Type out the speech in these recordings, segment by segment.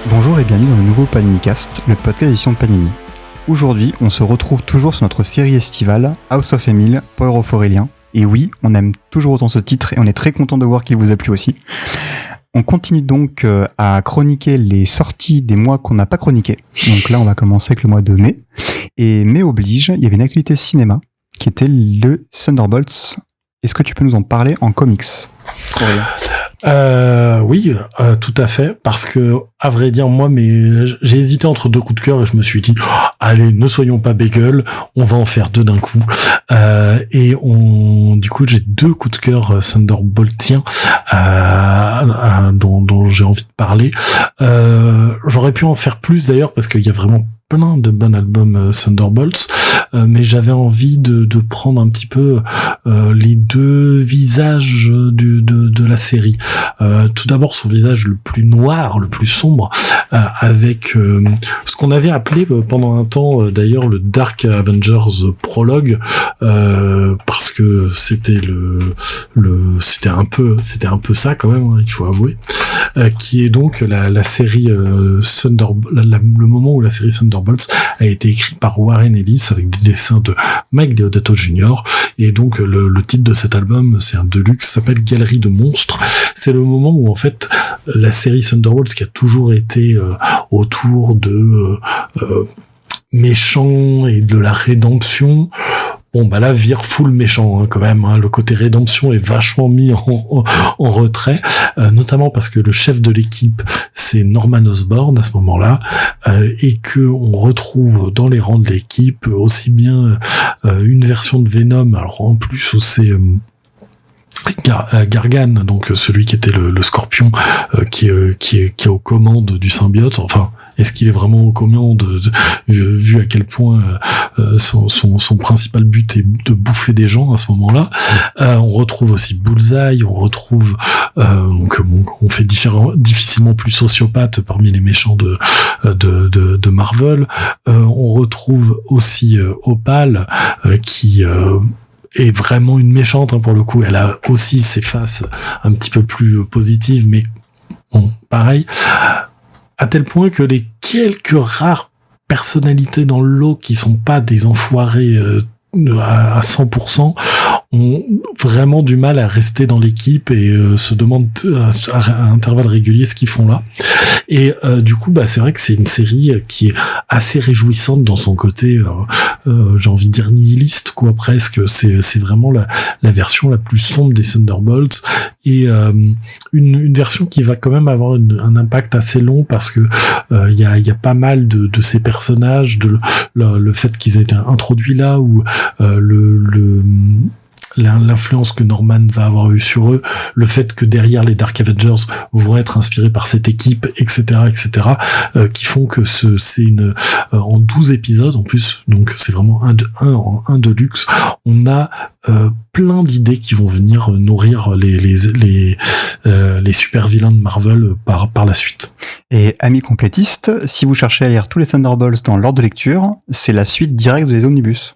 Bonjour et bienvenue dans le nouveau Paninicast, le podcast d'édition de Panini. Aujourd'hui, on se retrouve toujours sur notre série estivale House of Emile, Power of Aurélien. Et oui, on aime toujours autant ce titre et on est très content de voir qu'il vous a plu aussi. On continue donc à chroniquer les sorties des mois qu'on n'a pas chroniqués. Donc là, on va commencer avec le mois de mai. Et mai oblige, il y avait une actualité cinéma qui était le Thunderbolts. Est-ce que tu peux nous en parler en comics, Aurélien ? Oui, tout à fait, parce que, à vrai dire, moi, j'ai hésité entre deux coups de cœur et je me suis dit, allez, ne soyons pas bégueules, on va en faire deux d'un coup. Du coup, j'ai deux coups de cœur Thunderboltiens dont j'ai envie de parler. J'aurais pu en faire plus d'ailleurs parce qu'il y a vraiment plein de bons albums Thunderbolts, mais j'avais envie de prendre un petit peu les deux visages de la série. Tout d'abord son visage le plus noir, le plus sombre, avec ce qu'on avait appelé pendant un temps d'ailleurs le Dark Avengers Prologue, parce que c'était c'était un peu ça quand même, hein, il faut avouer, qui est donc la série le moment où la série Thunderbolts a été écrite par Warren Ellis avec des dessins de Mike Deodato Jr. et donc le titre de cet album, c'est un deluxe, s'appelle Galerie de monstres. C'est le moment où en fait la série Thunderbolts, qui a toujours été autour de méchants et de la rédemption, là vire full méchant quand même, hein. Le côté rédemption est vachement mis en retrait, notamment parce que le chef de l'équipe c'est Norman Osborn à ce moment-là, et que on retrouve dans les rangs de l'équipe aussi bien une version de Venom, alors en plus où c'est Gargan, donc celui qui était le Scorpion, qui est aux commandes du symbiote. Enfin, est-ce qu'il est vraiment aux commandes, vu à quel point son principal but est de bouffer des gens à ce moment-là. On retrouve aussi Bullseye, on retrouve on fait difficilement plus sociopathe parmi les méchants de Marvel. On retrouve aussi Opal, qui est vraiment une méchante, hein, pour le coup. Elle a aussi ses faces un petit peu plus positives, mais bon, pareil. À tel point que les quelques rares personnalités dans le lot qui sont pas des enfoirés à 100% ont vraiment du mal à rester dans l'équipe et se demandent à intervalles réguliers ce qu'ils font là. Et du coup, c'est vrai que c'est une série qui est assez réjouissante dans son côté, j'ai envie de dire nihiliste, quoi, presque. C'est vraiment la version la plus sombre des Thunderbolts, et une version qui va quand même avoir un impact assez long, parce que il y a pas mal de ces personnages, le fait qu'ils aient été introduits là, ou l'influence que Norman va avoir eu sur eux, le fait que derrière les Dark Avengers vont être inspirés par cette équipe, etc., qui font que c'est en 12 épisodes en plus, donc c'est vraiment un de luxe. On a plein d'idées qui vont venir nourrir les super vilains de Marvel par la suite. Et amis complétistes, si vous cherchez à lire tous les Thunderbolts dans l'ordre de lecture, c'est la suite directe des omnibus.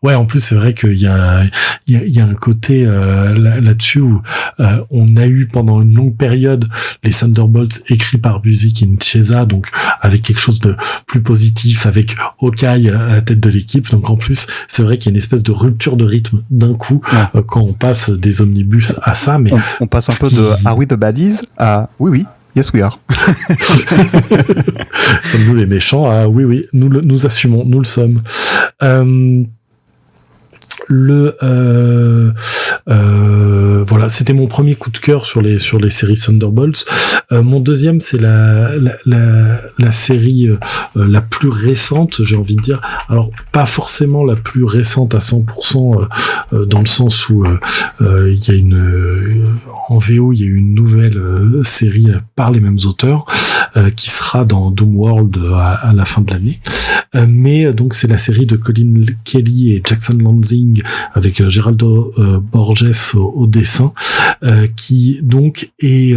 Ouais, en plus c'est vrai qu'il y a un côté là-dessus où on a eu pendant une longue période les Thunderbolts écrits par Busiek et Ncheza, donc avec quelque chose de plus positif, avec Hawkeye à la tête de l'équipe. Donc en plus c'est vrai qu'il y a une espèce de rupture de rythme d'un coup, quand on passe des omnibus à ça. Mais on passe un peu de Are we the baddies à oui. Yes, we are. Sommes-nous les méchants? Ah oui, nous assumons, nous le sommes. Voilà, c'était mon premier coup de cœur sur les séries Thunderbolts. Mon deuxième, c'est la série la plus récente, j'ai envie de dire. Alors, pas forcément la plus récente à 100%, dans le sens où il y a en VO, il y a une nouvelle série par les mêmes auteurs, qui sera dans Doomworld à la fin de l'année. Mais donc c'est la série de Colin Kelly et Jackson Lanzing avec Geraldo Borges au dessin, qui donc est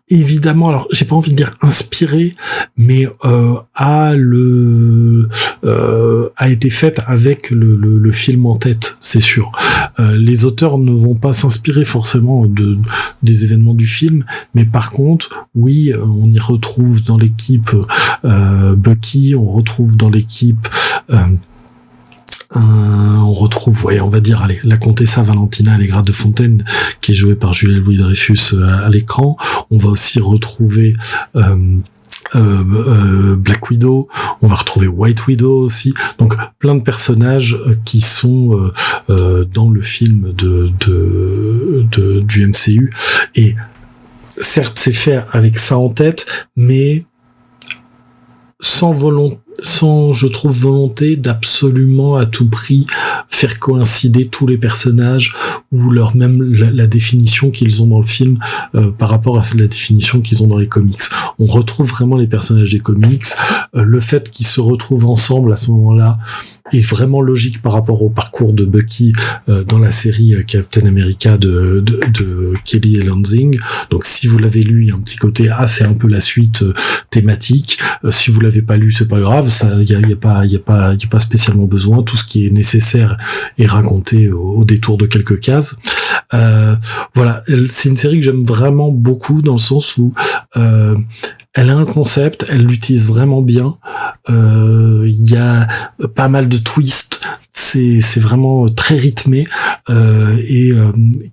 évidemment, alors j'ai pas envie de dire inspiré, mais a été faite avec le film en tête, c'est sûr. Les auteurs ne vont pas s'inspirer forcément des événements du film, mais par contre, oui, on y retrouve dans l'équipe Bucky, on retrouve dans l'équipe on retrouve, on va dire, allez, la comtesse Valentina Allegra de Fontaine, qui est jouée par Julia Louis-Dreyfus à l'écran. On va aussi retrouver Black Widow, on va retrouver White Widow aussi, donc plein de personnages qui sont dans le film du MCU, et certes c'est fait avec ça en tête, mais sans, je trouve, volonté d'absolument à tout prix faire coïncider tous les personnages ou même la définition qu'ils ont dans le film par rapport à la définition qu'ils ont dans les comics. On retrouve vraiment les personnages des comics. Le fait qu'ils se retrouvent ensemble à ce moment-là est vraiment logique par rapport au parcours de Bucky dans la série Captain America de Kelly et Lansing. Donc si vous l'avez lu, il y a un petit côté c'est un peu la suite thématique. Si vous l'avez pas lu, c'est pas grave, ça il y a pas spécialement besoin. Tout ce qui est nécessaire est raconté au détour de quelques cases. Voilà, c'est une série que j'aime vraiment beaucoup dans le sens où elle a un concept, elle l'utilise vraiment bien. Il y a pas mal de twists. C'est vraiment très rythmé. Et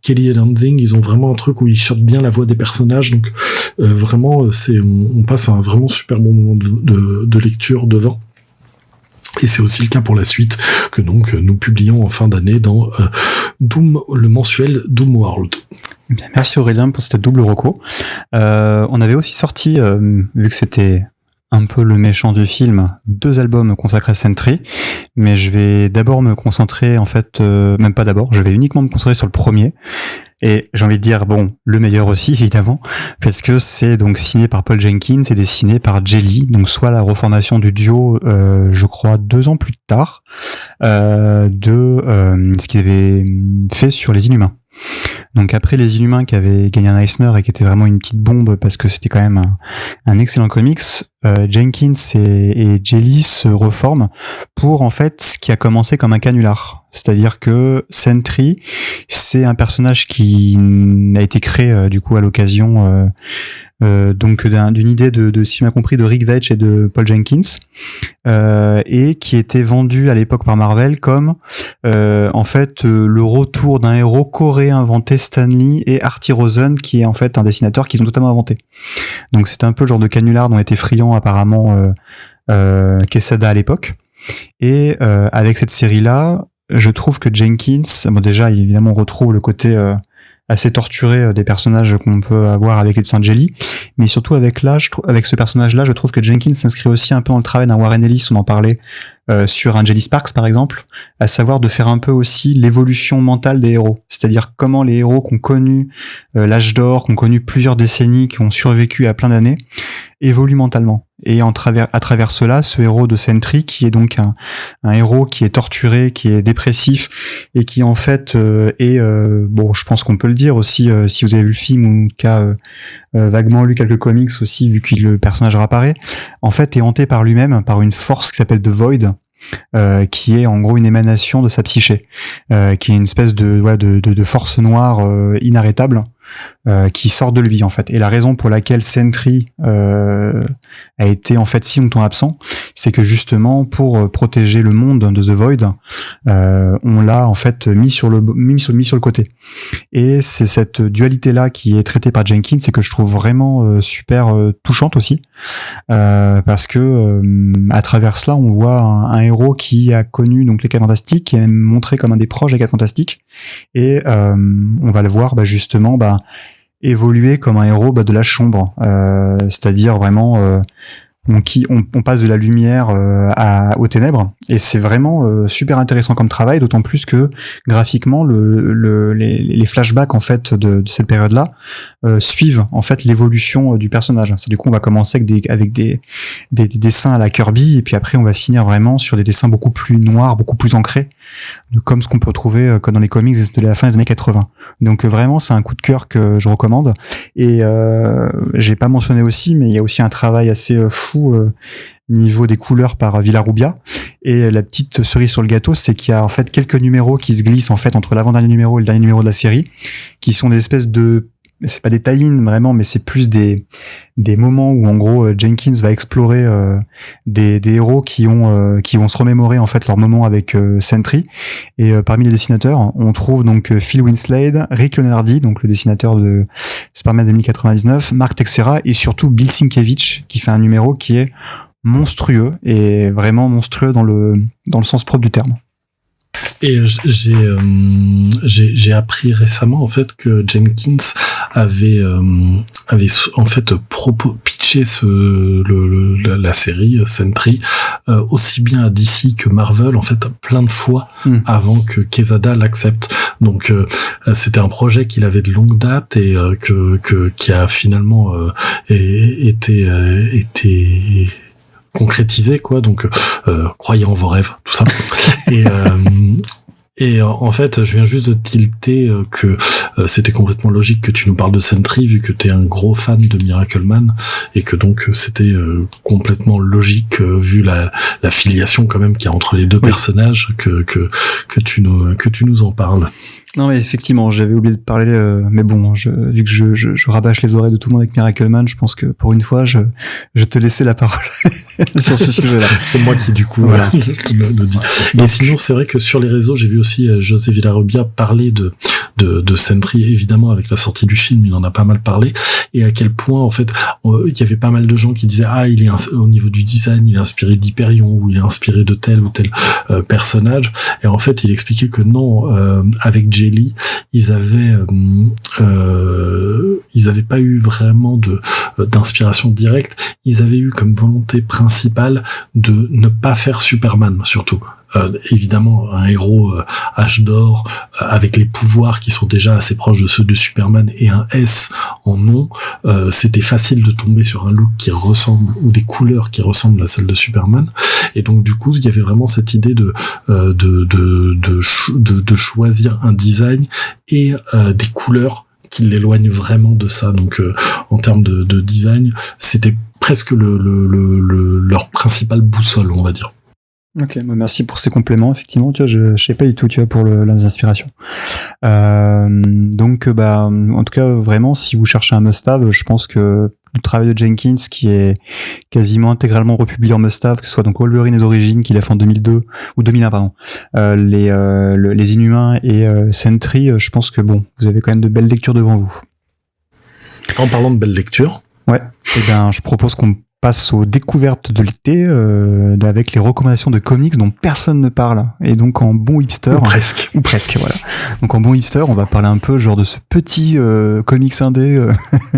Kelly et Lansing, ils ont vraiment un truc où ils choppent bien la voix des personnages. Donc vraiment, on passe un vraiment super bon moment de lecture devant. Et c'est aussi le cas pour la suite que donc nous publions en fin d'année dans Doom, le mensuel Doom World. Bien, merci Aurélien pour cette double reco. On avait aussi sorti, vu que c'était un peu le méchant du film, 2 albums consacrés à Sentry, mais je vais d'abord me concentrer, en fait, même pas d'abord, je vais uniquement me concentrer sur le premier. Et j'ai envie de dire, bon, le meilleur aussi, évidemment, parce que c'est donc signé par Paul Jenkins et dessiné par Jelly, donc soit la reformation du duo, je crois, 2 ans plus tard, ce qu'ils avaient fait sur Les Inhumains. Donc après Les Inhumains qui avaient gagné un Eisner et qui était vraiment une petite bombe parce que c'était quand même un excellent comics, Jenkins et Jelly se reforment pour en fait ce qui a commencé comme un canular. C'est-à-dire que Sentry, c'est un personnage qui a été créé du coup à l'occasion donc d'une idée de si j'ai bien compris de Rick Veitch et de Paul Jenkins, et qui était vendu à l'époque par Marvel comme en fait le retour d'un héros qu'aurait inventé Stan Lee et Artie Rosen, qui est en fait un dessinateur qu'ils ont totalement inventé. Donc c'était un peu le genre de canular dont était friand apparemment Quesada à l'époque. Et avec cette série-là, je trouve que Jenkins, bon déjà évidemment on retrouve le côté assez torturé des personnages qu'on peut avoir avec les dessins de Jelly, mais surtout avec ce personnage-là, je trouve que Jenkins s'inscrit aussi un peu dans le travail d'un Warren Ellis, on en parlait sur un Jelly Sparks par exemple, à savoir de faire un peu aussi l'évolution mentale des héros, c'est-à-dire comment les héros qui ont connu l'âge d'or, qui ont connu plusieurs décennies, qui ont survécu à plein d'années, évoluent mentalement. Et à travers cela, ce héros de Sentry, qui est donc un héros qui est torturé, qui est dépressif, et qui en fait est, bon, je pense qu'on peut le dire aussi, si vous avez vu le film, ou en tout cas vaguement lu quelques comics aussi, vu que le personnage réapparaît, en fait est hanté par lui-même, par une force qui s'appelle The Void, qui est en gros une émanation de sa psyché, qui est une espèce de force noire inarrêtable, qui sort de lui en fait. Et la raison pour laquelle Sentry a été en fait si longtemps absent, c'est que justement pour protéger le monde de The Void, on l'a en fait mis sur le côté. Et c'est cette dualité là qui est traitée par Jenkins et que je trouve vraiment super touchante aussi, parce que à travers cela on voit un héros qui a connu donc les 4 Fantastiques, qui est même montré comme un des proches des 4 Fantastiques, et on va le voir justement évoluer comme un héros de l'âge sombre, c'est-à-dire vraiment on passe de la lumière aux ténèbres, Et c'est vraiment super intéressant comme travail, d'autant plus que graphiquement les flashbacks en fait de cette période-là suivent en fait l'évolution du personnage. C'est du coup on va commencer avec des dessins à la Kirby et puis après on va finir vraiment sur des dessins beaucoup plus noirs, beaucoup plus ancrés, comme ce qu'on peut trouver comme dans les comics de la fin des années 80. Donc vraiment c'est un coup de cœur que je recommande. Et j'ai pas mentionné aussi, mais il y a aussi un travail assez fou niveau des couleurs par Villarubia. Et la petite cerise sur le gâteau, c'est qu'il y a en fait quelques numéros qui se glissent en fait entre l'avant-dernier numéro et le dernier numéro de la série, qui sont des espèces de, c'est pas des tie-in vraiment, mais c'est plus des moments où en gros Jenkins va explorer des héros qui vont se remémorer en fait leur moment avec Sentry. Et parmi les dessinateurs, on trouve donc Phil Winslade, Rick Leonardi, donc le dessinateur de Superman 2099, Mark Texeira et surtout Bill Sienkiewicz qui fait un numéro qui est monstrueux et vraiment monstrueux dans le sens propre du terme. Et j'ai appris récemment en fait que Jenkins avait en fait pitché la série Sentry aussi bien à DC que Marvel en fait plein de fois avant que Quesada l'accepte. Donc c'était un projet qu'il avait de longue date et qui a finalement été concrétisé quoi, donc croyez en vos rêves, tout ça. Et en fait, je viens juste de tilter que c'était complètement logique que tu nous parles de Sentry vu que t'es un gros fan de Miracleman et que donc c'était complètement logique vu la filiation quand même qu'il y a entre les deux personnages que tu nous en parles. Non mais effectivement, j'avais oublié de parler, mais bon, vu que je rabâche les oreilles de tout le monde avec Miracleman, je pense que pour une fois, je te laissais la parole sur ce sujet-là. C'est moi qui du coup voilà. le dis. Donc, sinon, c'est vrai que sur les réseaux, j'ai vu aussi José Villarubia parler de Sentry, évidemment avec la sortie du film, il en a pas mal parlé, et à quel point en fait il y avait pas mal de gens qui disaient il est au niveau du design, il est inspiré d'Hyperion ou il est inspiré de tel ou tel personnage, et en fait il expliquait que non, avec Jelly, ils avaient pas eu vraiment d'inspiration directe, ils avaient eu comme volonté principale de ne pas faire Superman surtout. Évidemment un héros âge d'or avec les pouvoirs qui sont déjà assez proches de ceux de Superman et un S en nom, c'était facile de tomber sur un look qui ressemble ou des couleurs qui ressemblent à celles de Superman, et donc du coup il y avait vraiment cette idée de choisir un design et des couleurs qui l'éloignent vraiment de ça. Donc en termes de design, c'était presque leur principale boussole, on va dire. Ok, merci pour ces compléments. Effectivement, tu vois, je sais pas du tout, tu vois, pour les inspirations. Donc, en tout cas, vraiment, si vous cherchez un must-have, je pense que le travail de Jenkins, qui est quasiment intégralement republié en must-have, que ce soit donc Wolverine et les origines qu'il a fait en 2002 ou 2001, pardon, les Inhumains et Sentry, je pense que bon, vous avez quand même de belles lectures devant vous. En parlant de belles lectures, ouais, je propose qu'on passe aux découvertes de l'été avec les recommandations de comics dont personne ne parle, et donc en bon hipster ou presque voilà. Donc en bon hipster, on va parler un peu genre de ce petit comics indé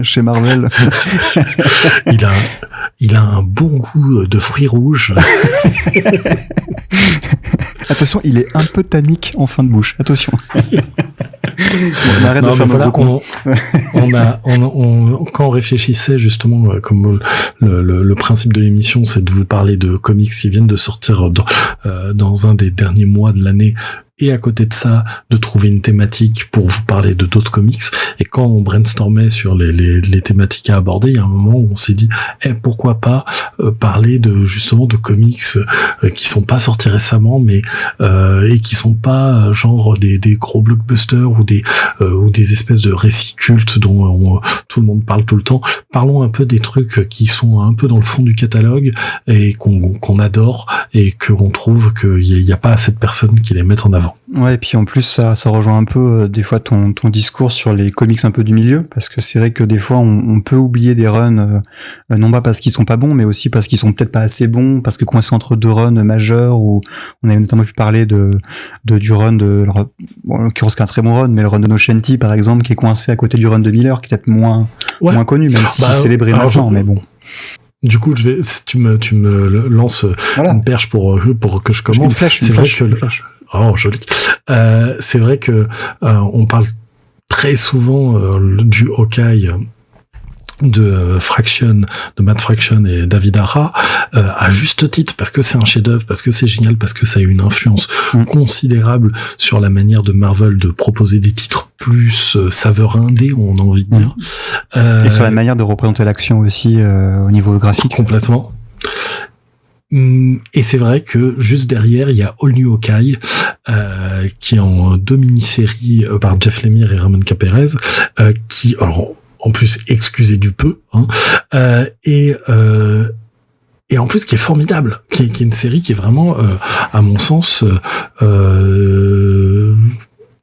chez Marvel. Il a un bon goût de fruits rouges. Attention, il est un peu tannique en fin de bouche. Attention. On arrête de faire quand on réfléchissait justement, comme le principe de l'émission, c'est de vous parler de comics qui viennent de sortir dans un des derniers mois de l'année, et à côté de ça, de trouver une thématique pour vous parler de d'autres comics. Et quand on brainstormait sur les thématiques à aborder, il y a un moment où on s'est dit, pourquoi pas parler justement de comics qui sont pas sortis récemment, mais et qui sont pas genre des gros blockbusters ou des espèces de récits cultes dont tout le monde parle tout le temps. Parlons un peu des trucs qui sont un peu dans le fond du catalogue et qu'on adore, et qu'on trouve qu'il y a pas assez de personnes qui les mettent en avant. Ouais, et puis en plus ça rejoint un peu des fois ton discours sur les comics un peu du milieu, parce que c'est vrai que des fois on peut oublier des runs non pas parce qu'ils sont pas bons, mais aussi parce qu'ils sont peut-être pas assez bons, parce que coincés entre deux runs majeurs, où on avait notamment pu parler du run en l'occurrence qui est un très bon run, mais le run de No Shanty par exemple, qui est coincé à côté du run de Miller, qui est peut-être moins connu, même si célébré maintenant, mais bon. Du coup, si tu me lances une perche pour que je commence. C'est vrai que oh, joli. C'est vrai que on parle très souvent du Hawkeye de Fraction, de Matt Fraction et David Aja, à juste titre, parce que c'est un chef-d'œuvre, parce que c'est génial, parce que ça a eu une influence considérable sur la manière de Marvel de proposer des titres plus saveur indé, on a envie de dire. Et sur la manière de représenter l'action aussi au niveau graphique. Complètement. Et c'est vrai que juste derrière, il y a All New Hawkeye, qui est en 2 mini-séries par Jeff Lemire et Ramon Perez, qui, alors, en plus, excusez du peu, hein, et en plus qui est formidable, qui est une série qui est vraiment, à mon sens,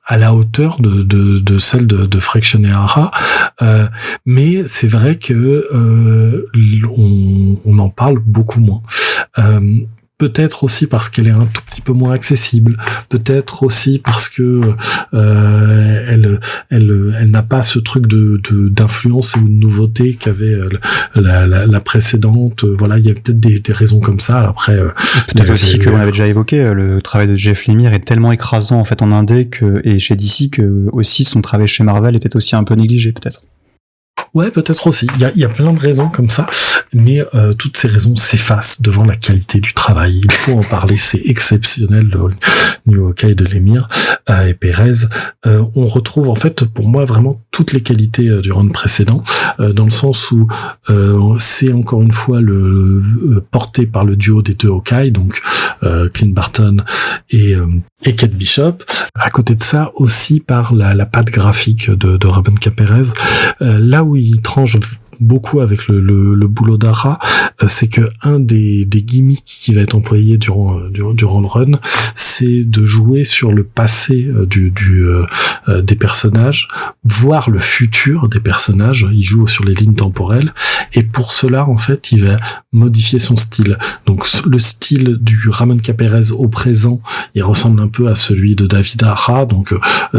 à la hauteur de celle de Fraction et Aja, mais c'est vrai que on en parle beaucoup moins. Peut-être aussi parce qu'elle est un tout petit peu moins accessible. Peut-être aussi parce que elle n'a pas ce truc d'influence et de nouveauté qu'avait la précédente. Voilà, il y a peut-être des raisons comme ça. Après, peut-être aussi qu'on avait déjà évoqué, le travail de Jeff Lemire est tellement écrasant en fait en indé et chez DC que aussi son travail chez Marvel est peut-être aussi un peu négligé peut-être. Ouais, peut-être aussi. Il y a plein de raisons comme ça, mais toutes ces raisons s'effacent devant la qualité du travail. Il faut en parler, c'est exceptionnel, le New Hawkeye de Lemire et Perez. On retrouve en fait, pour moi, vraiment toutes les qualités du run précédent, dans le sens où c'est encore une fois porté par le duo des 2 Hawkeye, donc Clint Barton et Kate Bishop. À côté de ça, aussi par la patte graphique de Ramon Perez. Là où il tranche beaucoup avec le boulot d'Aja, c'est que un des gimmicks qui va être employé durant le run, c'est de jouer sur le passé des personnages, voir le futur des personnages. Il joue sur les lignes temporelles, et pour cela, en fait, il va modifier son style. Donc, le style du Ramon Perez au présent, il ressemble un peu à celui de David Aja, donc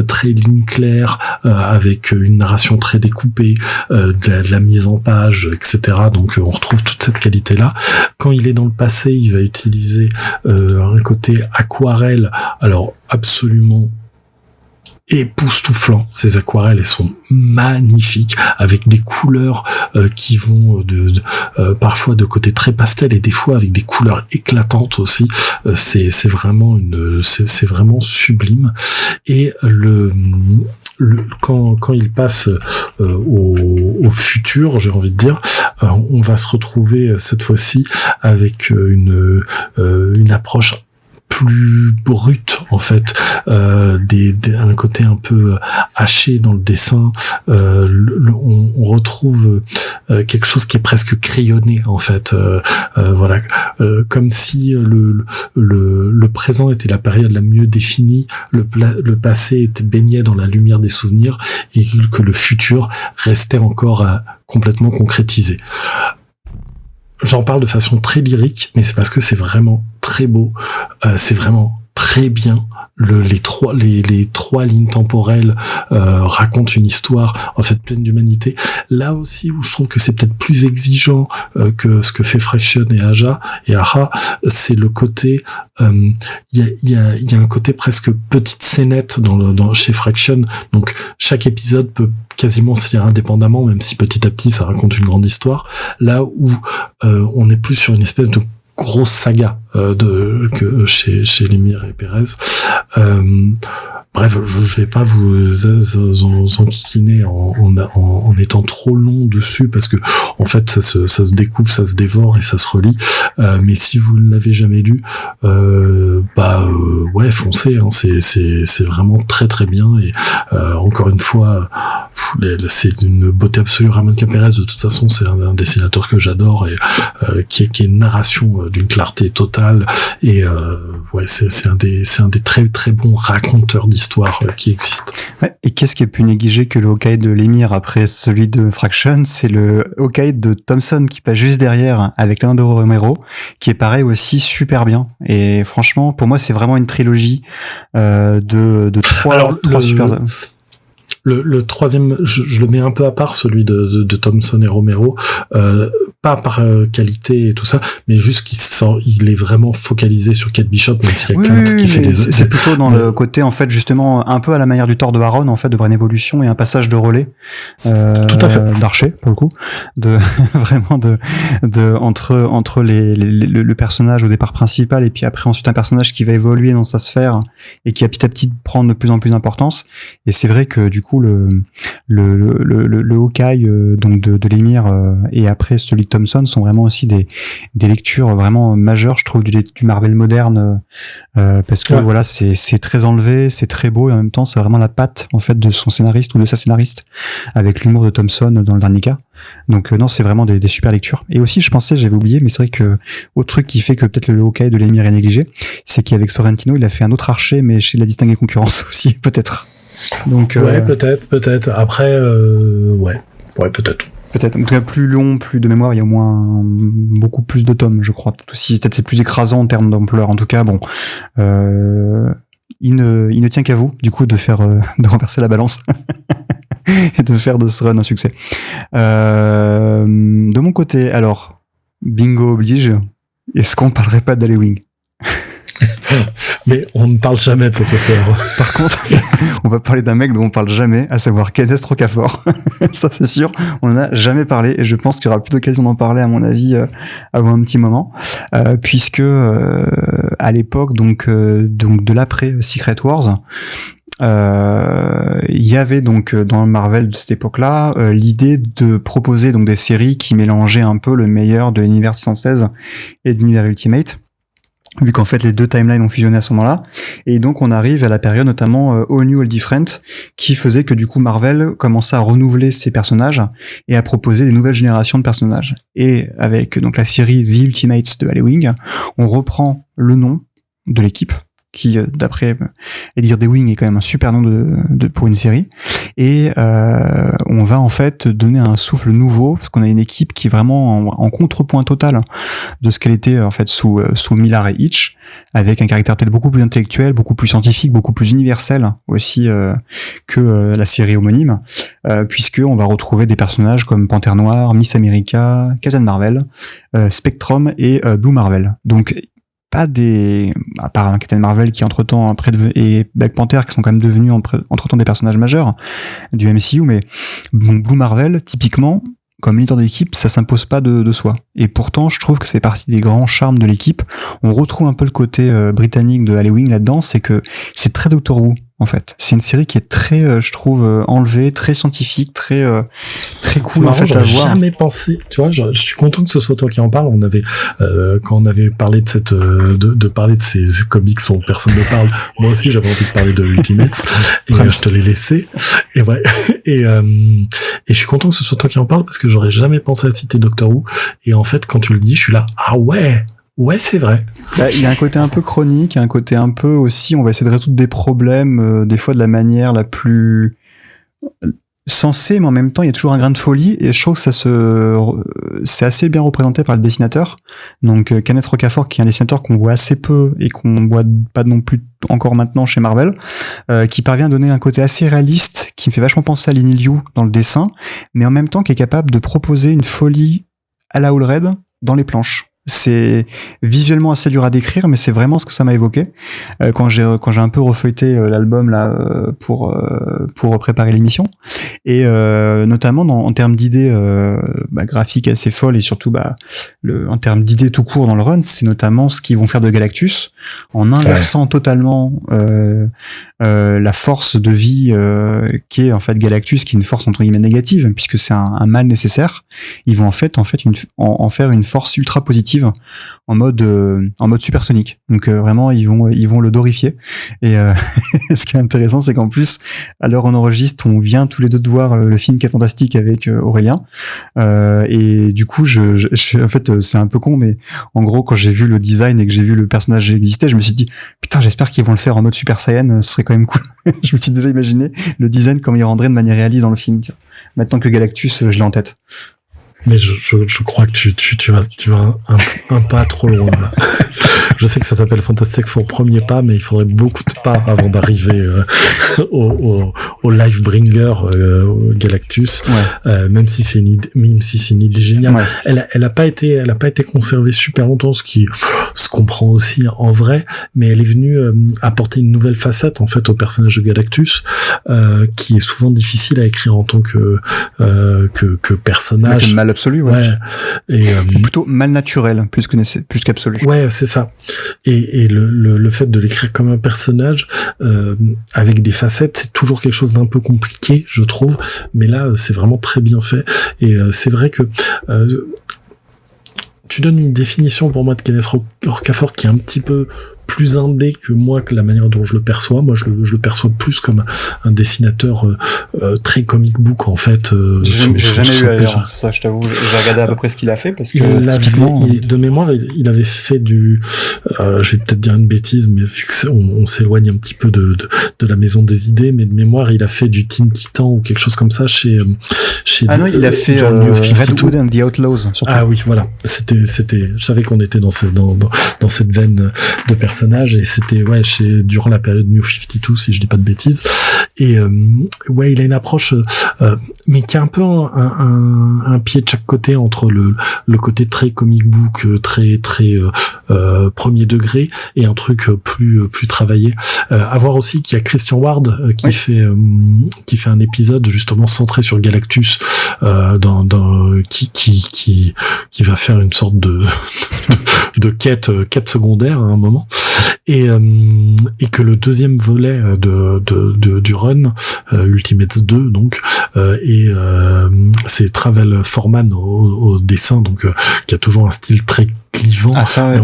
très ligne claire, avec une narration très découpée, de la mise en page, etc. Donc on retrouve toute cette qualité-là. Quand il est dans le passé, il va utiliser un côté aquarelle, alors absolument époustouflant. Ces aquarelles, elles sont magnifiques, avec des couleurs qui vont parfois de côté très pastel et des fois avec des couleurs éclatantes aussi. C'est vraiment c'est vraiment sublime. Et quand il passe au futur, j'ai envie de dire, on va se retrouver cette fois-ci avec une approche plus brute en fait, un côté un peu haché dans le dessin. On retrouve quelque chose qui est presque crayonné en fait, voilà, comme si le présent était la période la mieux définie, le passé était baigné dans la lumière des souvenirs, et que le futur restait encore complètement concrétisé. J'en parle de façon très lyrique, mais c'est parce que c'est vraiment très beau, c'est vraiment très bien. Les trois lignes temporelles racontent une histoire en fait pleine d'humanité. Là aussi où je trouve que c'est peut-être plus exigeant que ce que fait Fraction et Aja, c'est le côté il y a un côté presque petite scénette chez Fraction. Donc chaque épisode peut quasiment se lire indépendamment, même si petit à petit ça raconte une grande histoire. Là où on est plus sur une espèce de grosse saga que chez Lemire et Perez. Bref, je vais pas vous enquiquiner en étant trop long dessus, parce que en fait ça se découvre, ça se dévore et ça se relit. Mais si vous ne l'avez jamais lu, ouais, foncez, hein, c'est vraiment très très bien. Et encore une fois, c'est une beauté absolue. Ramon Perez, de toute façon, c'est un dessinateur que j'adore, et qui est une narration d'une clarté totale. Et ouais, c'est un des très très bons raconteurs d'histoire qui existe. Ouais, et qu'est-ce qui est plus négligé que le Hawkeye de Lemire après celui de Fraction? C'est le Hawkeye de Thompson qui passe juste derrière avec Leandro Romero, qui est pareil aussi super bien. Et franchement, pour moi, c'est vraiment une trilogie de trois super. Le troisième, je le mets un peu à part, celui de Thompson et Romero, pas par qualité et tout ça, mais juste il est vraiment focalisé sur Kate Bishop, même s'il y a Clint qui fait des... C'est plutôt dans le côté, en fait, justement, un peu à la manière du Thor de Aaron, en fait, de voir une évolution et un passage de relais, tout à fait. d'Archer, pour le coup, vraiment entre le personnage au départ principal et puis après ensuite un personnage qui va évoluer dans sa sphère et qui va petit à petit prendre de plus en plus d'importance. Et c'est vrai que, du coup, le Hawkeye, donc de l'émir, et après celui de Thompson sont vraiment aussi des lectures vraiment majeures, je trouve, du Marvel moderne, parce que voilà, c'est très enlevé, c'est très beau, et en même temps c'est vraiment la patte en fait de son scénariste ou de sa scénariste, avec l'humour de Thompson dans le dernier cas. Donc non, c'est vraiment des super lectures. Et aussi, j'avais oublié, mais c'est vrai que autre truc qui fait que peut-être le Hawkeye de l'émir est négligé, c'est qu'avec Sorrentino, il a fait un autre Archer, mais chez la distinguée concurrence aussi, peut-être. Donc ouais, peut-être. Après, ouais, peut-être. Peut-être. En tout cas, plus long, plus de mémoire, il y a au moins beaucoup plus de tomes, je crois. Peut-être c'est plus écrasant en termes d'ampleur. En tout cas, bon, il ne tient qu'à vous, du coup, de renverser la balance et de faire de ce run un succès. De mon côté, alors, bingo oblige. Est-ce qu'on parlerait pas d'Halloween? Mais on ne parle jamais de cet auteur. Par contre, on va parler d'un mec dont on parle jamais, à savoir Kenneth Rocafort. Ça, c'est sûr, on n'en a jamais parlé, et je pense qu'il y aura plus d'occasion d'en parler, à mon avis, avant un petit moment, puisque à l'époque donc de l'après Secret Wars, il y avait donc dans Marvel de cette époque-là l'idée de proposer donc des séries qui mélangeaient un peu le meilleur de l'univers 616 et de l'univers Ultimate, vu qu'en fait les deux timelines ont fusionné à ce moment-là. Et donc on arrive à la période notamment All New All Different, qui faisait que du coup Marvel commençait à renouveler ses personnages et à proposer des nouvelles générations de personnages. Et avec donc la série The Ultimates de Halloween, on reprend le nom de l'équipe, qui d'après Eddie Dewing est quand même un super nom pour une série, et on va en fait donner un souffle nouveau, parce qu'on a une équipe qui est vraiment en contrepoint total de ce qu'elle était en fait sous Millar et Hitch, avec un caractère peut-être beaucoup plus intellectuel, beaucoup plus scientifique, beaucoup plus universel aussi que la série homonyme, puisque on va retrouver des personnages comme Panthère Noire, Miss America, Captain Marvel, Spectrum et Blue Marvel. Donc pas à part Captain Marvel qui entre-temps et Black Panther qui sont quand même devenus entre-temps des personnages majeurs du MCU, mais bon, Blue Marvel, typiquement, comme leader d'équipe, ça s'impose pas de soi. Et pourtant, je trouve que c'est partie des grands charmes de l'équipe. On retrouve un peu le côté britannique de Halloween là-dedans, c'est que c'est très Doctor Who, en fait. C'est une série qui est très, je trouve, enlevée, très scientifique, très cool, marrant, en fait, à voir. J'aurais jamais pensé, tu vois, je suis content que ce soit toi qui en parle. On avait, quand on avait parlé de parler de ces comics dont personne ne parle, moi aussi j'avais envie de parler de Ultimates, et je te l'ai laissé. Et ouais, et je suis content que ce soit toi qui en parle, parce que j'aurais jamais pensé à citer Doctor Who. Et en fait, quand tu le dis, je suis là, ah ouais, c'est vrai. Bah, il y a un côté un peu chronique, un côté un peu aussi, on va essayer de résoudre des problèmes, des fois de la manière la plus sensée, mais en même temps, il y a toujours un grain de folie, et je trouve que c'est assez bien représenté par le dessinateur. Donc, Kenneth Rocafort, qui est un dessinateur qu'on voit assez peu, et qu'on voit pas non plus encore maintenant chez Marvel, qui parvient à donner un côté assez réaliste, qui me fait vachement penser à Lin Liu dans le dessin, mais en même temps qui est capable de proposer une folie à la All Red dans les planches. C'est visuellement assez dur à décrire, mais c'est vraiment ce que ça m'a évoqué quand j'ai un peu refeuilleté l'album là pour préparer l'émission, et notamment en termes d'idées graphiques assez folles, et surtout en termes d'idées tout court dans le run, c'est notamment ce qu'ils vont faire de Galactus en inversant totalement la force de vie qui est en fait Galactus, qui est une force entre guillemets négative puisque c'est un mal nécessaire. Ils vont en fait en faire une force ultra positive en mode supersonique. Donc vraiment ils vont le dorifier, et ce qui est intéressant, c'est qu'en plus à l'heure où on enregistre, on vient tous les deux de voir le film qui est fantastique avec Aurélien, et du coup je en fait c'est un peu con, mais en gros quand j'ai vu le design et que j'ai vu le personnage exister, je me suis dit putain, j'espère qu'ils vont le faire en mode Super Saiyan, ce serait quand même cool. Je me suis déjà imaginé le design comme il rendrait de manière réaliste dans le film, maintenant que Galactus je l'ai en tête. Mais je crois que tu vas un pas trop loin là. Je sais que ça s'appelle Fantastic Four premier pas, mais il faudrait beaucoup de pas avant d'arriver au Livebringer Galactus. Ouais. Même si c'est une idée géniale. Ouais. Elle a pas été conservée super longtemps, ce qui se comprend aussi en vrai, mais elle est venue apporter une nouvelle facette en fait au personnage de Galactus, qui est souvent difficile à écrire en tant que personnage. Mal absolu, ouais. Et plutôt mal naturel, plus qu'absolu. Ouais, c'est ça. Et le fait de l'écrire comme un personnage avec des facettes, c'est toujours quelque chose d'un peu compliqué, je trouve. Mais là, c'est vraiment très bien fait. Et c'est vrai que tu donnes une définition pour moi de Kenneth Rocafort qui est un petit peu plus indé que moi, que la manière dont je le perçois. Moi, je le perçois plus comme un dessinateur très comic book, en fait. J'ai jamais lu ailleurs, c'est pour ça que je t'avoue, j'ai regardé à peu près ce qu'il a fait, parce que de mémoire, il avait fait du... je vais peut-être dire une bêtise, mais vu que on s'éloigne un petit peu de la maison des idées, mais de mémoire, il a fait du Teen Titan ou quelque chose comme ça chez non, il a fait Redwood and the Outlaws, surtout. Ah oui, voilà. C'était, je savais qu'on était dans cette veine de personnages, et c'était durant la période New 52, si je dis pas de bêtises. Et il a une approche mais qui a un peu un pied de chaque côté, entre le côté très comic book, très premier degré, et un truc plus travaillé. À voir aussi qu'il y a Christian Ward qui fait un épisode justement centré sur Galactus, qui va faire une sorte de quête secondaire à un moment, et que le deuxième volet du run Ultimates 2 donc c'est Travel Foreman au dessin, donc qui a toujours un style très clivant. Ah, ça, ouais.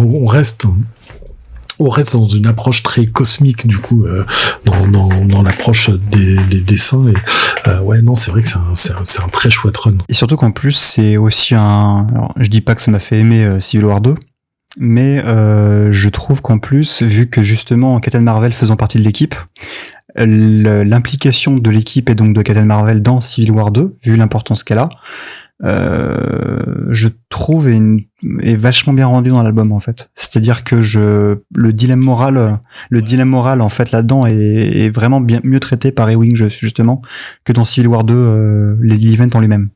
On reste dans une approche très cosmique, du coup, dans l'approche des dessins, et non, c'est vrai que c'est un très chouette run. Et surtout qu'en plus, c'est aussi alors, je dis pas que ça m'a fait aimer Civil War 2, mais je trouve qu'en plus, vu que justement Captain Marvel faisant partie de l'équipe, l'implication de l'équipe et donc de Captain Marvel dans Civil War 2, vu l'importance qu'elle a, je trouve est vachement bien rendu dans l'album, en fait. C'est-à-dire que le dilemme moral en fait là-dedans est vraiment bien mieux traité par Ewing justement que dans Civil War 2, l'event en lui-même.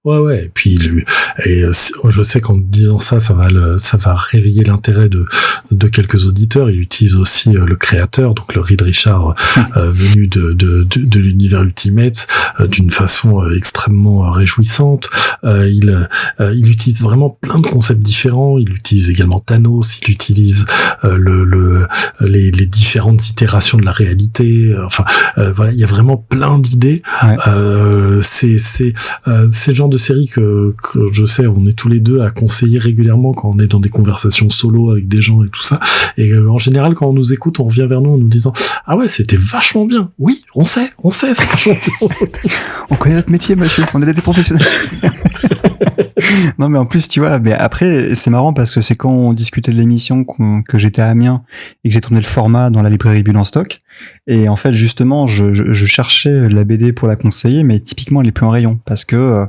Ouais, et puis je sais qu'en disant ça va réveiller l'intérêt de quelques auditeurs. Il utilise aussi le créateur, donc le Reed Richards, venu de l'univers Ultimate, d'une façon extrêmement réjouissante. Il utilise vraiment plein de concepts différents. Il utilise également Thanos. Il utilise les différentes itérations de la réalité. Voilà, il y a vraiment plein d'idées. Ouais. C'est le genre de série que je sais, on est tous les deux à conseiller régulièrement quand on est dans des conversations solo avec des gens et tout ça. Et en général, quand on nous écoute, on revient vers nous en nous disant « Ah ouais, c'était vachement bien. Oui, on sait, c'est vachement bien. » On connaît notre métier, monsieur. On est des professionnels. Non, mais en plus, tu vois, mais après, c'est marrant parce que c'est quand on discutait de l'émission que j'étais à Amiens et que j'ai tourné le format dans la librairie Bulle en stock. Et en fait, justement, je cherchais la BD pour la conseiller, mais typiquement, elle est plus en rayon parce que,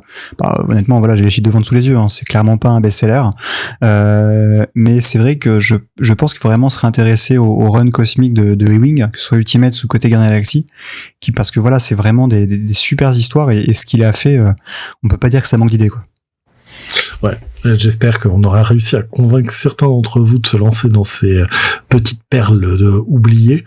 honnêtement, voilà, j'ai les chiffres de vente sous les yeux, hein, c'est clairement pas un best-seller. Mais c'est vrai que je pense qu'il faut vraiment se réintéresser au run cosmique de Ewing, que ce soit Ultimate ou côté Guardian Galaxy, parce que voilà, c'est vraiment des super histoires et ce qu'il a fait, on peut pas dire que ça manque d'idées, quoi. Ouais, j'espère qu'on aura réussi à convaincre certains d'entre vous de se lancer dans ces petites perles oubliées,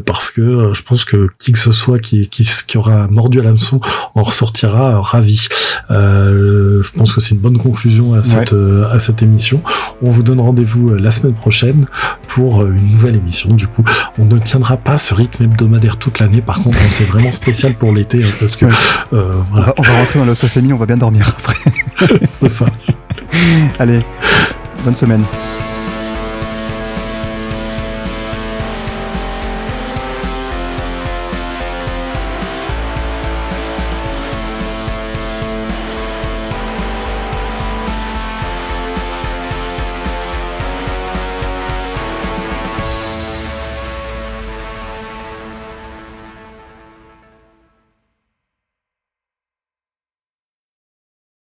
parce que je pense que qui que ce soit qui aura mordu à l'hameçon en ressortira ravi. Je pense que c'est une bonne conclusion à cette émission. On vous donne rendez-vous la semaine prochaine pour une nouvelle émission. Du coup, on ne tiendra pas ce rythme hebdomadaire toute l'année. Par contre, c'est vraiment spécial pour l'été, parce que voilà. On va rentrer dans l'House of Family, on va bien dormir après. C'est ça. Allez, bonne semaine.